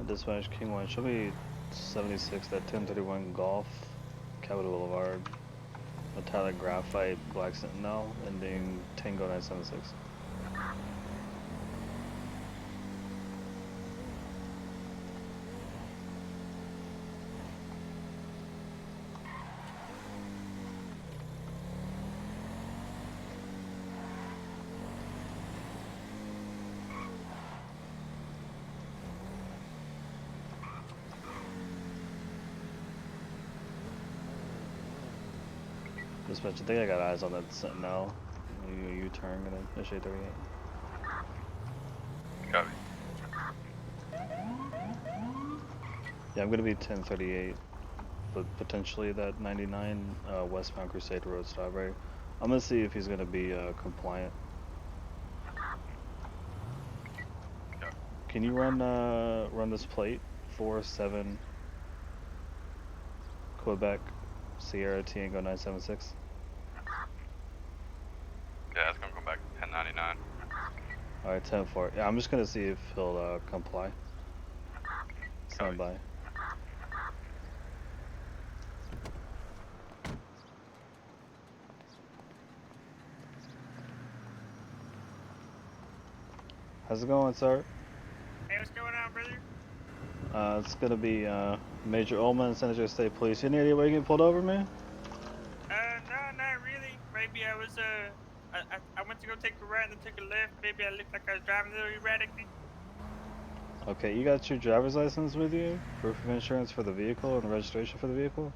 Dispatch King 1, show me 76 at 1031 Golf, Capitol Boulevard, metallic graphite, black sentinel, ending Tango 976. Dispatch, I think I got eyes on that sentinel. You turn, gonna initiate 38. Copy. Yeah, I'm gonna be 1038, but potentially that 99 westbound Crusade Road stop, right? I'm gonna see if he's gonna be compliant. Copy. Can you run this plate 47 Quebec Sierra Tango 976? Yeah, that's gonna come back 1099. Alright, 10-4. Yeah, I'm just gonna see if he'll comply. Stand by. How's it going, sir? Hey, what's going on, brother? It's gonna be Major Ullman, Senator State Police. Any idea where you getting pulled over, man? No, not really. Maybe I was, I went to go take a right and then took a left. Maybe I looked like I was driving a little erratically. Okay, you got your driver's license with you? Proof of insurance for the vehicle and registration for the vehicle?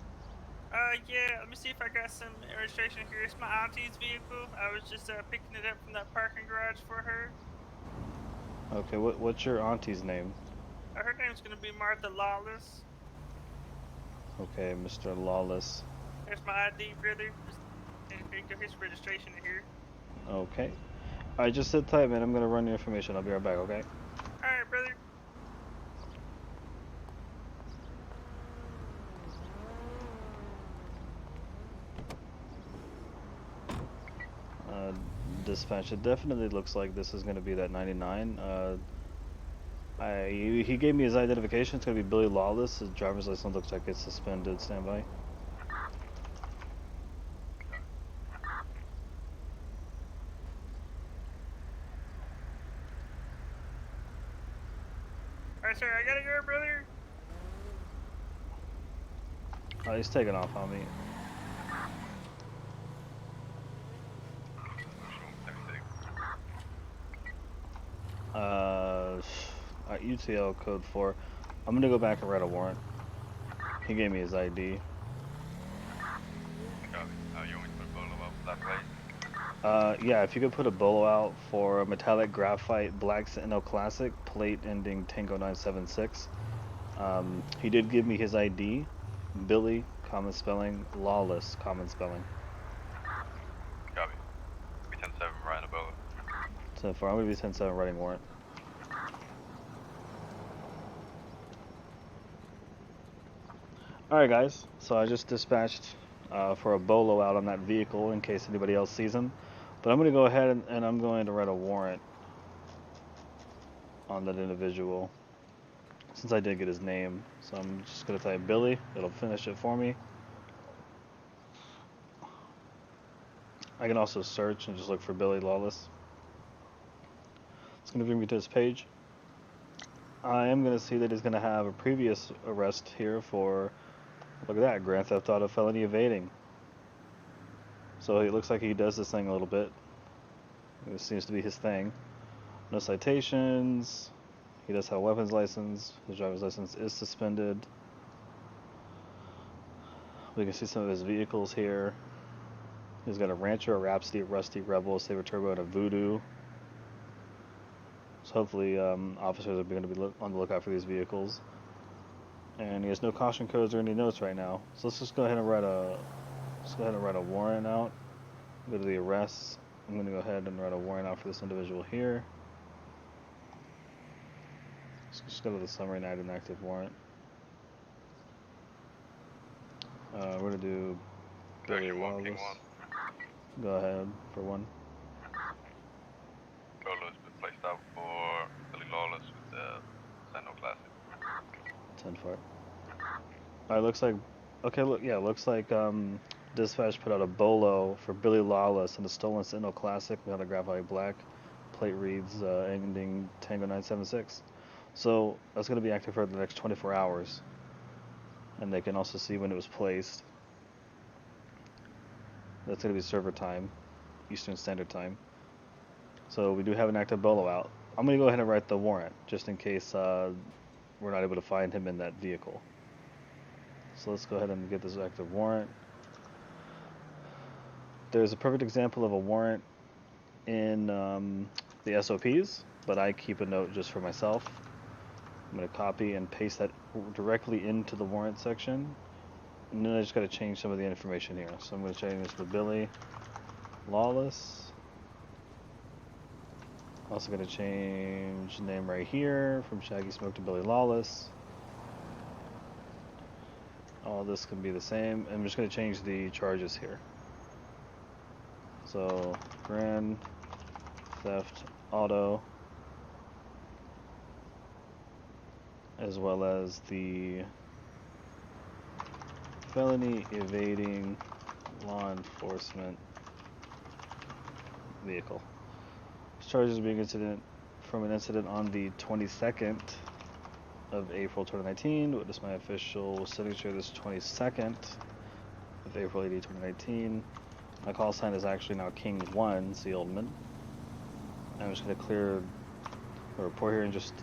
Yeah, let me see if I got some registration here. It's my auntie's vehicle. I was just, picking it up from that parking garage for her. Okay, what's your auntie's name? Her name's gonna be Martha Lawless. Okay, Mr. Lawless. There's my ID, brother. His registration in here. Okay. Alright, just sit tight, man. I'm gonna run your information. I'll be right back, okay? Alright, brother. Dispatch, it definitely looks like this is gonna be that 99. He gave me his identification. It's gonna be Billy Lawless. His driver's license looks like it's suspended. Stand by. Alright, sir, I gotta go, brother. Oh, he's taking off on me. UTL code 4. I'm gonna go back and write a warrant. He gave me his ID. Copy. You want me to put a bolo out for that plate? Yeah, if you could put a bolo out for a metallic graphite black Sentinel Classic, plate ending Tango 976. He did give me his ID. Billy, common spelling. Lawless, common spelling. Copy. Be 10-7 riding a bolo. 10-4, I'm gonna be 10-7 writing warrant. Alright guys, so I just dispatched for a bolo out on that vehicle in case anybody else sees him. But I'm going to go ahead and I'm going to write a warrant on that individual since I did get his name. So I'm just going to type Billy, it'll finish it for me. I can also search and just look for Billy Lawless. It's going to bring me to this page. I am going to see that he's going to have a previous arrest here for, look at that, grand theft auto felony evading. So it looks like he does this thing a little bit. This seems to be his thing. No citations. He does have a weapons license. His driver's license is suspended. We can see some of his vehicles here. He's got a Rancher, a Rhapsody, a Rusty, Rebel, a Saber Turbo, and a Voodoo. So hopefully officers are going to be on the lookout for these vehicles. And he has no caution codes or any notes right now. So let's just go ahead and write a warrant out. Go to the arrests. I'm going to go ahead and write a warrant out for this individual here. Let's just go to the summary night inactive warrant. We're going to do Billy Lawless. Go ahead for one. Bolo's been placed out for Billy Lawless with the Sentinel Classic. 10-4. Alright, looks like, okay, look, yeah, looks like Dispatch put out a bolo for Billy Lawless in the stolen Sentinel Classic without a graphite black. Plate reads ending Tango 976. So that's going to be active for the next 24 hours. And they can also see when it was placed. That's going to be server time, Eastern Standard Time. So we do have an active bolo out. I'm going to go ahead and write the warrant, just in case we're not able to find him in that vehicle. So let's go ahead and get this active warrant. There's a perfect example of a warrant in the SOPs, but I keep a note just for myself. I'm going to copy and paste that directly into the warrant section. And then I just got to change some of the information here. So I'm going to change this to Billy Lawless. Also going to change name right here from Shaggy Smoke to Billy Lawless. All this can be the same. I'm just going to change the charges here. So grand theft auto, as well as the felony evading law enforcement vehicle. This charge is being incident from an incident on the 22nd of April 2019. Witness my official signature this 22nd of April 80, 2019. My call sign is actually now King 1, Sealman. I'm just going to clear the report here and just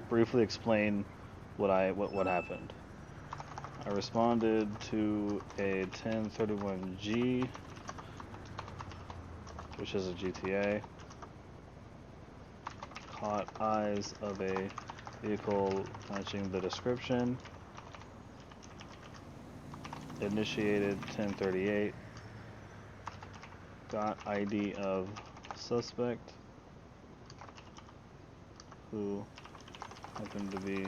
briefly explain what happened. I responded to a 1031G, which is a GTA. Caught eyes of a vehicle matching the description. Initiated 1038. Got ID of suspect, who happened to be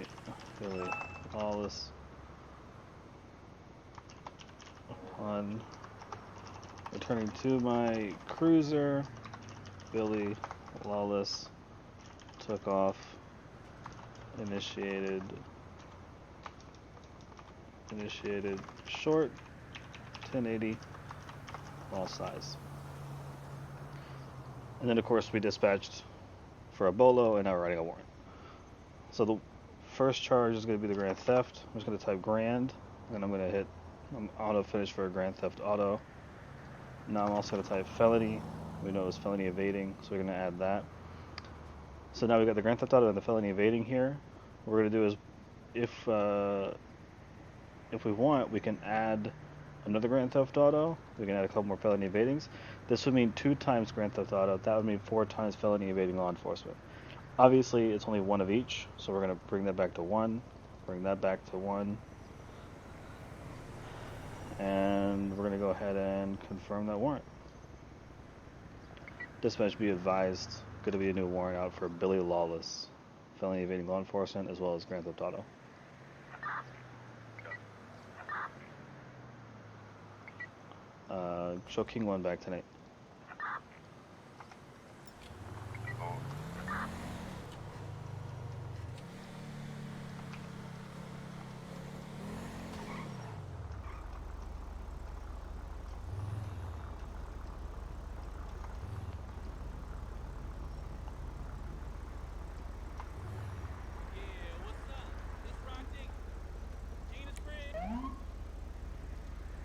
Billy Lawless. Upon returning to my cruiser, Billy Lawless took off, initiated short 1080 all size. And then of course we dispatched for a bolo, and now we're writing a warrant. So the first charge is going to be the grand theft. I'm just going to type grand, and I'm going to hit auto finish for a grand theft auto. Now I'm also going to type felony. We know it was felony evading, so we're going to add that. So now we got the grand theft auto and the felony evading here. What we're going to do is, if we want, we can add another grand theft auto. We can add a couple more felony evadings. This would mean 2 times grand theft auto. That would mean 4 times felony evading law enforcement. Obviously, it's only 1 of each, so we're going to bring that back to 1, bring that back to 1, and we're going to go ahead and confirm that warrant. Dispatch, be advised, going to be a new warrant out for Billy Lawless, felony evading law enforcement, as well as grand theft auto. Show King 1 back tonight.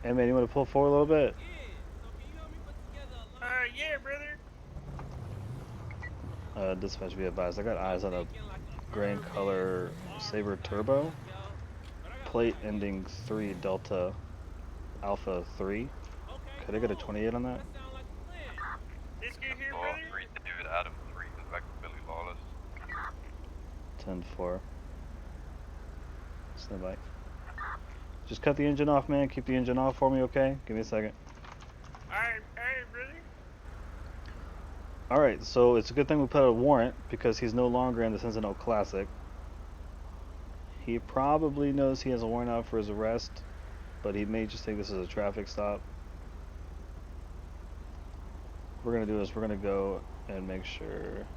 Hey man, you want to pull forward a little bit? Yeah, brother. Dispatch, be advised, I got eyes on a grand color Sabre Turbo, plate ending 3 Delta Alpha 3. Could I get a 28 on that? This kid here, brother. 3 David Adam 3 is back to Billy Lawless. 10-4. Stand by. Just cut the engine off, man. Keep the engine off for me, okay? Give me a second. Alright, brother. Alright, so it's a good thing we put out a warrant, because he's no longer in the Sentinel Classic. He probably knows he has a warrant out for his arrest, but he may just think this is a traffic stop. What we're going to do is we're going to go and make sure...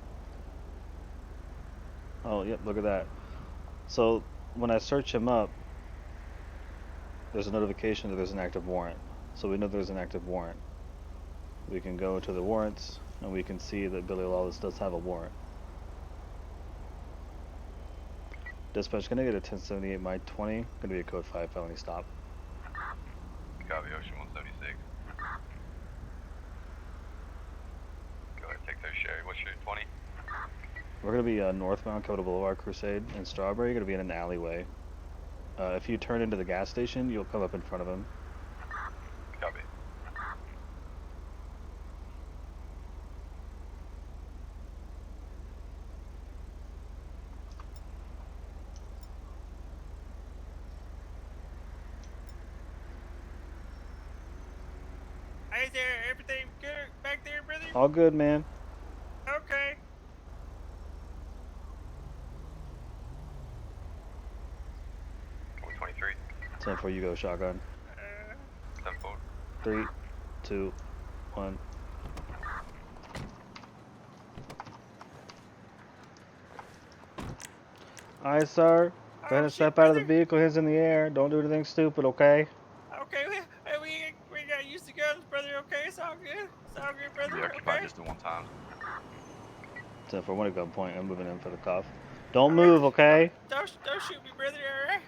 Oh, yep, look at that. So, when I search him up, there's a notification that there's an active warrant. So we know there's an active warrant. We can go to the warrants, and we can see that Billy Lawless does have a warrant. Dispatch, can I get a 1078 my 20? Gonna be a code 5 felony stop. Copy, Ocean 176. Go ahead, take those, Sherry. What's your 20? We're gonna be northbound Capitol Boulevard, Crusade, and Strawberry. Gonna be in an alleyway. If you turn into the gas station, you'll come up in front of him. Copy. Is there everything good back there, brother? All good, man. Okay. Code 23. 10-4, you go, shotgun. 10-4. 3, 2, 1. Alright, sir. Go ahead and step out of the vehicle, hands in the air. Don't do anything stupid, okay? Okay, we got used to guns, brother. Okay, it's all good. It's all good, brother. Be occupied Okay. just the one time. 10-4, 1 at gunpoint. I'm moving in for the cuff. Don't move, okay? Don't shoot me, brother. All right.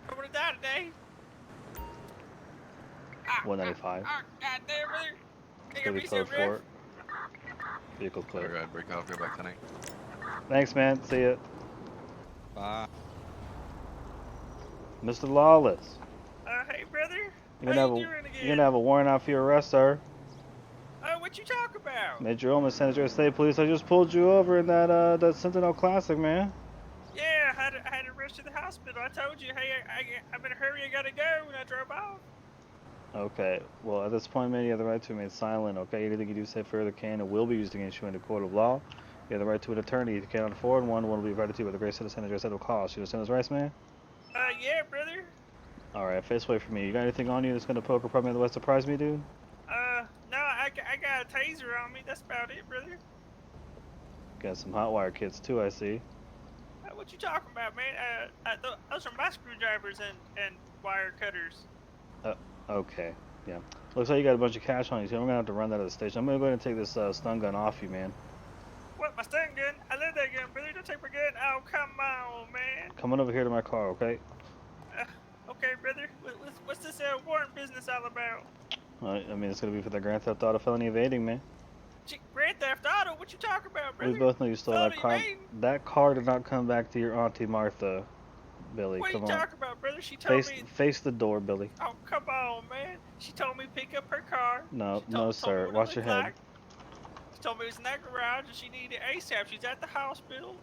I would have died today. 195. God damn, brother. They got Gonna me be so code 4. Vehicle clear. Go ahead, break off, go back 10-8. Thanks, man. See ya. Bye. Mr. Lawless. Hey, brother. You're How gonna you doing again? you're gonna have a warrant out for your arrest, sir. What you talking about? Major Olman, Senator of State Police. I just pulled you over in that Sentinel Classic, man. Yeah, I had to rush to the hospital. I told you, hey, I'm in a hurry. I gotta go, and I drove off. Okay. Well, at this point, man, you have the right to remain silent. Okay. Anything you do say further can and will be used against you in the court of law. You have the right to an attorney. You cannot afford one. One will be provided to you by the great citizen address at no cost. You understand those rights, man? Yeah, brother. All right. Face away from me. You got anything on you that's gonna poke or probably otherwise surprise me, dude? No, I got a taser on me. That's about it, brother. Got some hot wire kits too, I see. What you talking about, man? Those are my screwdrivers and wire cutters. Okay. Yeah. Looks like you got a bunch of cash on you, so I'm gonna have to run that at the station. I'm gonna go ahead and take this stun gun off you, man. What, my stun gun? I love that gun, brother. Don't take my gun. Oh, come on, man. Come on over here to my car, okay? Okay, brother. What's this warrant business all about? I mean, it's gonna be for the Grand Theft Auto felony evading, man. Grand Theft Auto? What you talking about, brother? We both know you stole that car. Evading? That car did not come back to your Auntie Martha, Billy. What Come are you on. talking about, brother? She told me. Face the door, Billy. Oh, come on, man. She told me pick up her car. No, She no, told sir. me what it Watch your looked head. like. She told me it was in that garage and she needed it ASAP. She's at the hospital.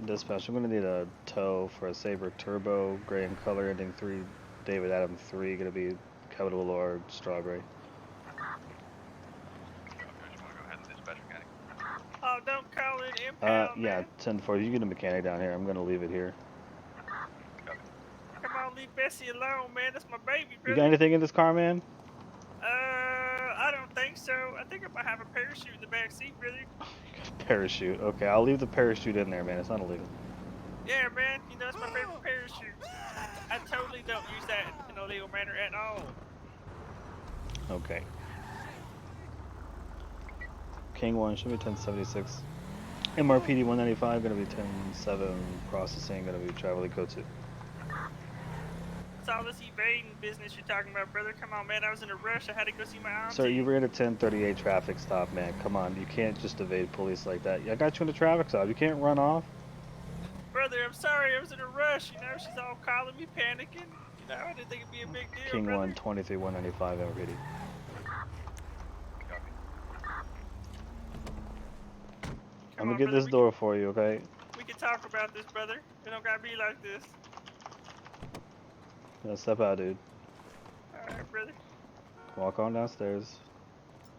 Dispatch, I'm gonna need a tow for a Sabre Turbo, gray in color, ending 3, David Adam 3. Gonna be Capitol Boulevard, Strawberry. Oh, don't call it impound, Yeah, man. 10-4. You get a mechanic down here. I'm gonna leave it here. Come on, leave Bessie alone, man. That's my baby, You brother. got anything in this car, man? I don't think so. I think I might have a parachute in the back seat, brother. Parachute. Okay, I'll leave the parachute in there, man. It's not illegal. Yeah, man. You know, it's my favorite parachute. I totally don't use that in a legal manner at all. Okay. King 1 should be 1076. MRPD 195 gonna be 10-7 processing. Gonna be traveling code 2. It's all this evading business you're talking about, brother. Come on, man. I was in a rush. I had to go see my auntie. Sir, you ran a 1038 traffic stop, man. Come on, you can't just evade police like that. I got you in a traffic stop. You can't run off. Brother, I'm sorry. I was in a rush. You know, she's all calling me, panicking. You know, I didn't think it'd be a big deal, King brother. 1 23 195 MRPD. I'm gonna get this door for you, okay? We can talk about this, brother. It don't gotta be like this. Now step out, dude. Alright, brother. Walk on downstairs.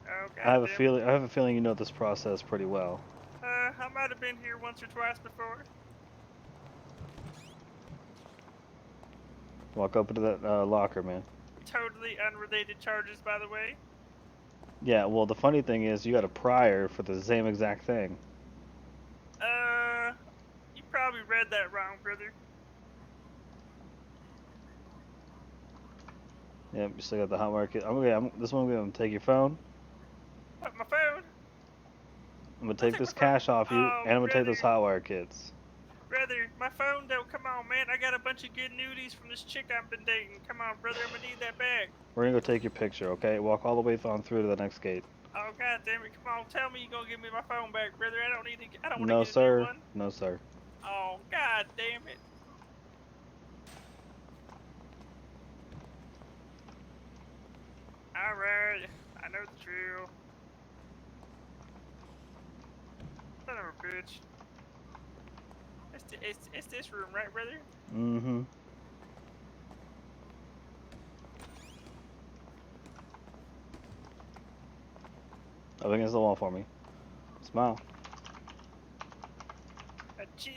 Oh, God I have a damn. feeling you know this process pretty well. I might have been here once or twice before. Walk up to that locker, man. Totally unrelated charges, by the way. Yeah, well, the funny thing is you got a prior for the same exact thing. You're probably read that wrong, brother. Yep, you still got the hotwire kit. This one I'm gonna take your phone. What, my phone? I'm gonna take take this my phone. cash off you, Oh, and I'm gonna take those brother. hotwire kits. Brother, my phone don't. Come on, man. I got a bunch of good nudies from this chick I've been dating. Come on, brother. I'm gonna need that back. We're gonna go take your picture, okay? Walk all the way on through to the next gate. Oh, god damn it. Come on. Tell me you're gonna give me my phone back, brother. I don't need to. I don't want to No, get a new sir. one. No, sir. Oh, god damn it. Alright. I know the drill. Son of a bitch. It's this room, right, brother? Mm-hmm. Up against the wall for me. Smile. Cheese.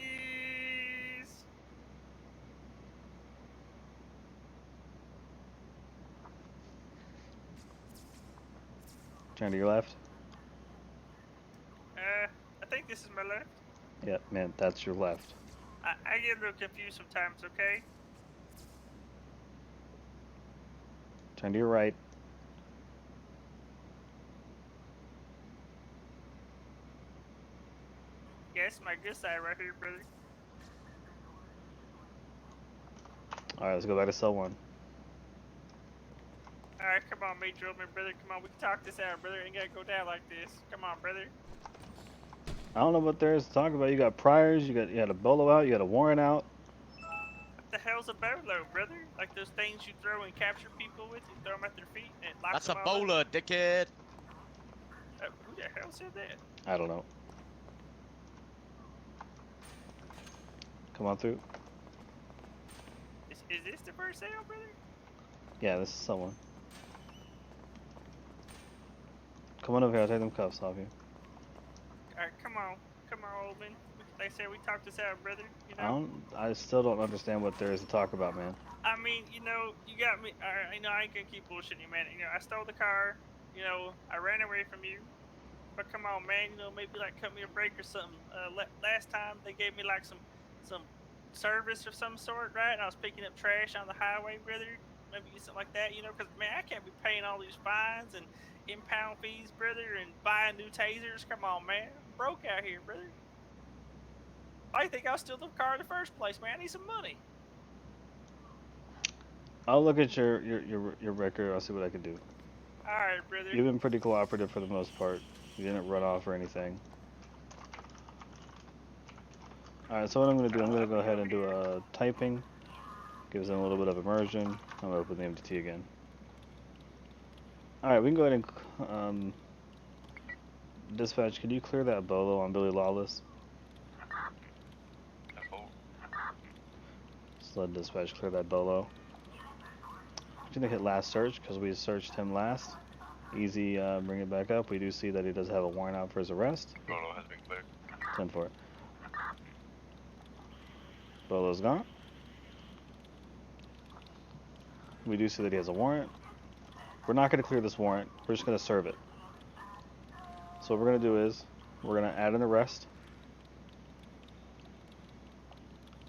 Turn to your left. I think this is my left. Yep, man, that's your left. I get a little confused sometimes, okay? Turn to your right. Yeah, it's my good side right here, brother. Alright, let's go back to cell 1. Alright, come on, mate, drill me, brother. Come on, we can talk this out, brother. Ain't gotta go down like this. Come on, brother. I don't know what there is to talk about. You got priors, you had a bolo out, you got a warrant out. What the hell's a bolo, brother? Like those things you throw and capture people with? You throw them at their feet and it locks That's a them all up? bowler, dickhead. Who the hell said that? I don't know. Come on through. Is this the first sale, brother? Yeah, this is someone. Come on over here, I'll take them cuffs off you. Alright, come on, old man. Like I said, we talked this out, brother. You know. I still don't understand what there is to talk about, man. I mean, you know, you got me. Alright, you know, I ain't gonna keep bullshitting you, man. You know, I stole the car. You know, I ran away from you. But come on, man. You know, maybe like cut me a break or something. Last time they gave me like some service of some sort, right? And I was picking up trash on the highway, brother. Maybe something like that, you know, because man, I can't be paying all these fines and impound fees, brother, and buying new tasers. Come on, man, I'm broke out here, brother. Why do you think I steal the car in the first place, man? I need some money. I'll look at your record. I'll see what I can do. All right, brother. You've been pretty cooperative for the most part. You didn't run off or anything. Alright, so what I'm going to do, I'm going to go ahead and do a typing. Gives them a little bit of immersion. I'm going to open the MDT again. Alright, we can go ahead and... dispatch, could you clear that bolo on Billy Lawless? Just let dispatch clear that bolo. I'm going to hit last search because we searched him last. Easy, bring it back up. We do see that he does have a warrant out for his arrest. Bolo has been cleared. 10-4. Bolo's gone. We do see that he has a warrant. We're not going to clear this warrant. We're just going to serve it. So what we're going to do is, we're going to add an arrest.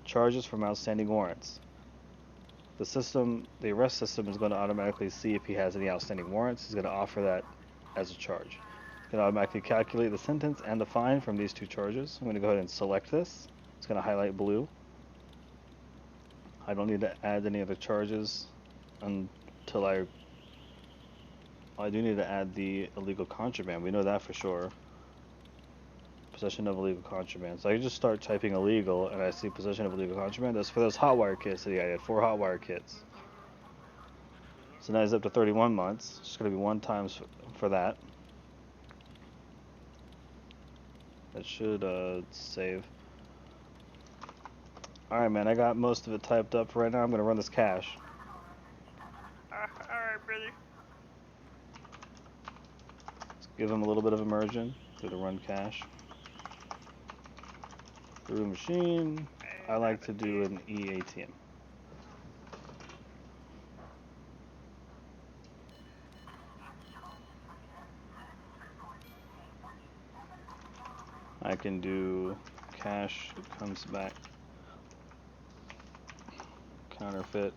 Charges from outstanding warrants. The arrest system is going to automatically see if he has any outstanding warrants. He's going to offer that as a charge. It's going to automatically calculate the sentence and the fine from these two charges. I'm going to go ahead and select this. It's going to highlight blue. I don't need to add any other charges until I do need to add the illegal contraband. We know that for sure. Possession of illegal contraband. So I can just start typing illegal and I see possession of illegal contraband. That's for those hotwire kits that he had 4 hotwire kits. So now he's up to 31 months. It's going to be 1 times for that. That should save. Alright, man, I got most of it typed up for right now. I'm going to run this cache. Alright, brother. Let's give him a little bit of immersion through the run cache. Through machine. I like to do an EATM. I can do cache, it comes back counterfeit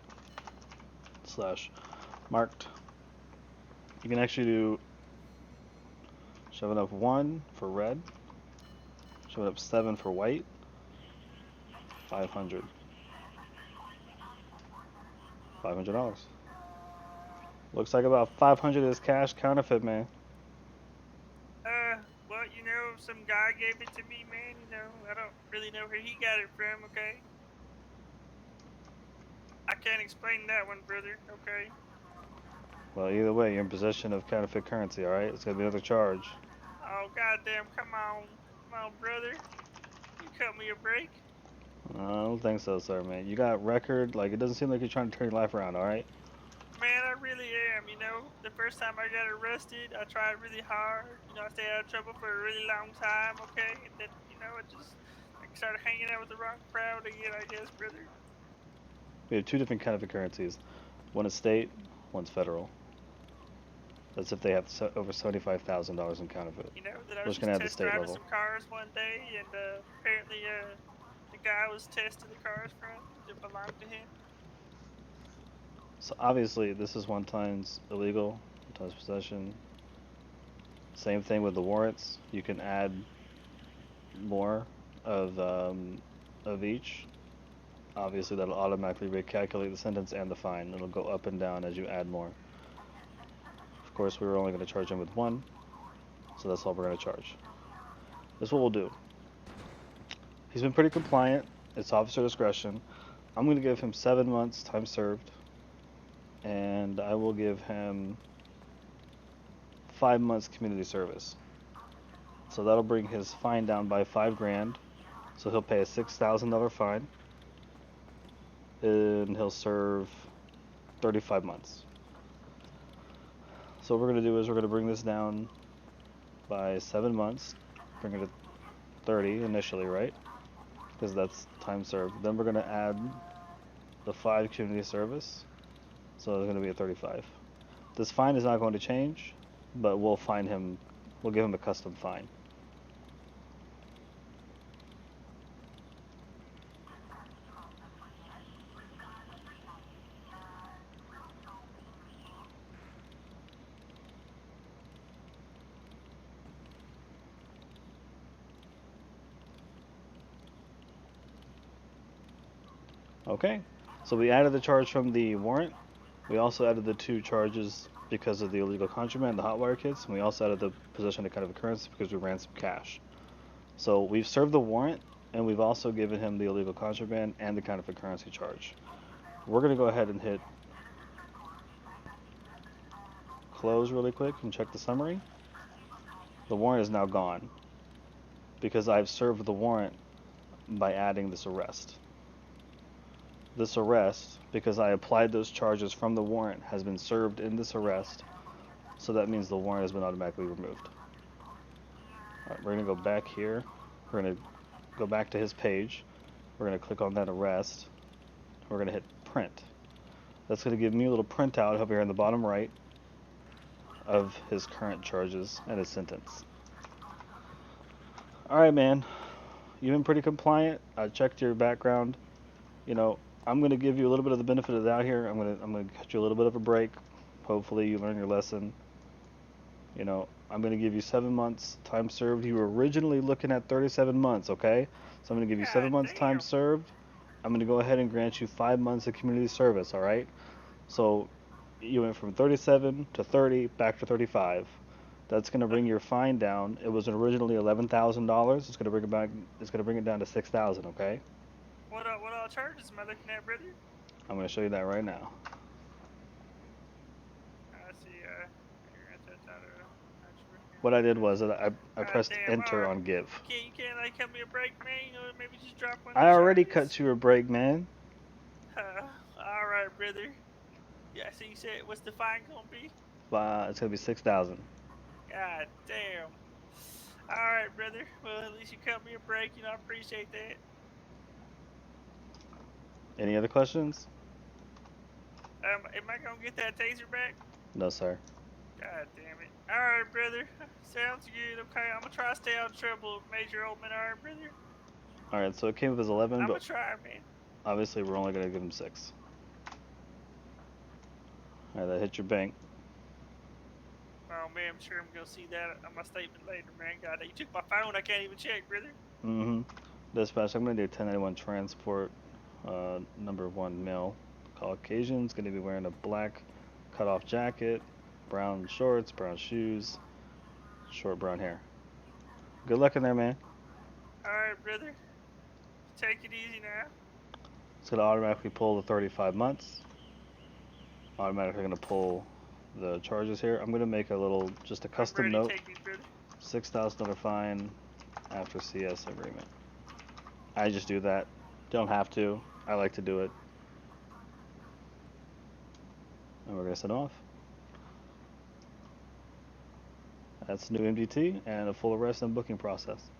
/ marked. You can actually do shove it up 1 for red, shove it up 7 for white, 500. $500. Looks like about 500 is cash counterfeit, man. Well, you know, some guy gave it to me, man. You know, I don't really know where he got it from. Okay. I can't explain that one, brother. Okay. Well, either way, you're in possession of counterfeit currency, alright? It's gonna be another charge. Oh goddamn! Come on, brother. You cut me a break. I don't think so, sir, man. You got record, like, it doesn't seem like you're trying to turn your life around, alright? Man, I really am. You know, the first time I got arrested, I tried really hard. You know, I stayed out of trouble for a really long time. Okay, and then you know, I started hanging out with the wrong crowd again. I guess, brother. We have 2 different counterfeit currencies. One is state, one's federal. That's if they have over $75,000 in counterfeit. You know, that I We're was just gonna just have the test state driving level. some cars one day, and apparently, the guy I was testing the cars from that belonged to him. So obviously, this is 1 times illegal, 1 times possession. Same thing with the warrants. You can add more of each. Obviously, that'll automatically recalculate the sentence and the fine. It'll go up and down as you add more. Of course, we were only going to charge him with 1, so that's all we're going to charge. This is what we'll do. He's been pretty compliant. It's officer discretion. I'm going to give him 7 months time served, and I will give him 5 months community service. So that'll bring his fine down by $5,000. So he'll pay a $6,000 fine, and he'll serve 35 months. So what we're going to do is we're going to bring this down by 7 months, bring it to 30 initially, right? Because that's time served. Then we're going to add the 5 community service, so it's going to be a 35. This fine is not going to change, but we'll give him a custom fine. Okay, so we added the charge from the warrant. We also added the 2 charges because of the illegal contraband, the hot wire kits, and we also added the possession of counterfeit currency because we ran some cash. So we've served the warrant, and we've also given him the illegal contraband and the counterfeit currency charge. We're going to go ahead and hit close really quick and check the summary. The warrant is now gone because I've served the warrant by adding this arrest. This arrest, because I applied those charges from the warrant, has been served in this arrest, so that means the warrant has been automatically removed. Alright, we're going to go back here. We're going to go back to his page. We're going to click on that arrest. We're going to hit print. That's going to give me a little printout over here in the bottom right of his current charges and his sentence. Alright, man. You've been pretty compliant. I checked your background. You know, I'm going to give you a little bit of the benefit of the doubt here. I'm going to cut you a little bit of a break. Hopefully you learn your lesson. You know, I'm going to give you 7 months time served. You were originally looking at 37 months, okay? So I'm going to give you 7 months time served. I'm going to go ahead and grant you 5 months of community service, all right? So you went from 37 to 30 back to 35. That's going to bring your fine down. It was originally $11,000. It's going to bring it back. It's going to bring it down to $6,000, okay? What all charges am I looking at, brother? I'm going to show you that right now. I see. What I did was that I pressed enter on give. You can't like cut me a break, man. You know, maybe just drop one. I already cut you a break, man. All right, brother. Yeah. So you said, what's the fine gonna be? It's gonna be 6,000. God damn. All right, brother. Well, at least you cut me a break. You know, I appreciate that. Any other questions? Am I gonna get that taser back? No, sir. God damn it. Alright, brother. Sounds good. Okay, I'm gonna try to stay out of trouble, Major Oldman. Alright, brother? Alright, so it came up as 11, I'm but gonna try, man. obviously we're only gonna give him 6. Alright, that hit your bank. Oh man, I'm sure I'm gonna see that on my statement later, man. God, you took my phone. I can't even check, brother. Mm-hmm. Dispatch, I'm gonna do 1091 transport, number 1 male. Caucasian's gonna be wearing a black cutoff jacket, brown shorts, brown shoes, short brown hair. Good luck in there, man. All right, brother. Take it easy now. It's gonna automatically pull the 35 months. Automatically gonna pull the charges here. I'm gonna make a little, just a I'm custom ready. note. Take me, brother. $6,000 fine after CS agreement. I just do that. Don't have to. I like to do it. And we're gonna send off. That's new MDT and a full arrest and booking process.